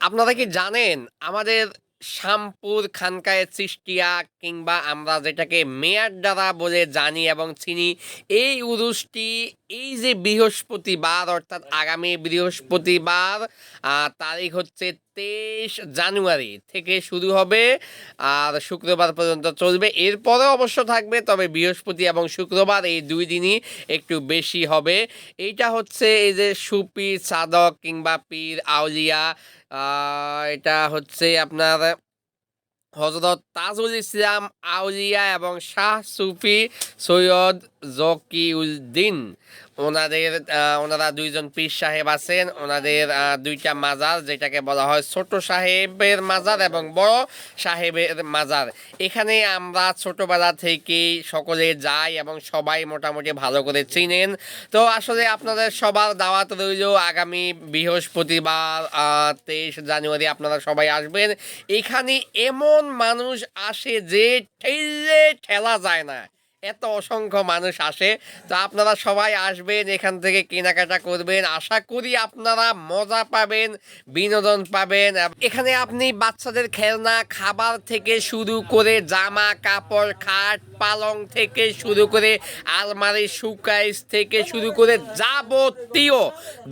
আপনারা কি জানেন আমাদের শামপুর খানকায়ে চিশতিয়া কিংবা আমরা যেটাকে মেয়ার দ্বারা বলে জানি এবং চিনি, এই উরুসটি এই যে বৃহস্পতিবার অর্থাৎ আগামী বৃহস্পতিবার তারিখ হচ্ছে 23 জানুয়ারি থেকে শুরু হবে আর শুক্রবার পর্যন্ত চলবে। এরপরেও অবশ্য থাকবে, তবে বৃহস্পতি এবং শুক্রবার এই দুই দিনই একটু বেশি হবে। এইটা হচ্ছে এই যে সুপীর সাধক কিংবা পীর আউলিয়া, এটা হচ্ছে আপনার হযরত তাজুল ইসলাম আউলিয়া এবং শাহ সুফি সৈয়দ জকিউদ্দিন, ওনারা দুইজন পীর সাহেব আছেন। ওনাদের দুইটা মাজার, যেটাকে বলা হয় ছোট সাহেবের মাজার এবং বড় সাহেবের মাজার। এখানে আমরা ছোটবেলা থেকেই সকলে যাই এবং সবাই মোটামুটি ভালো করে চিনেন। তো আসলে আপনাদের সবার দাওয়াত রইল আগামী বৃহস্পতিবার 23 জানুয়ারি আপনারা সবাই আসবেন। এখানে এমন মানুষ আসে যে ঠেললে ঠেলা যায় না, এত অসংখ্য মানুষ আসে। তো আপনারা সবাই আসবেন, এখান থেকে কেনাকাটা করবেন। আশা করি আপনারা মজা পাবেন, বিনোদন পাবেন। এখানে আপনি বাচ্চাদের খেলনা, খাবার থেকে শুরু করে জামা কাপড়, খাট পালং থেকে শুরু করে আলমারি সুকাইস থেকে শুরু করে যাবতীয়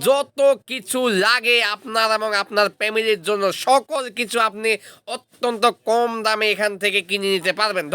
যত কিছু লাগে আপনার এবং আপনার ফ্যামিলির জন্য, সকল কিছু আপনি অত্যন্ত কম দামে এখান থেকে কিনে নিতে পারবেন।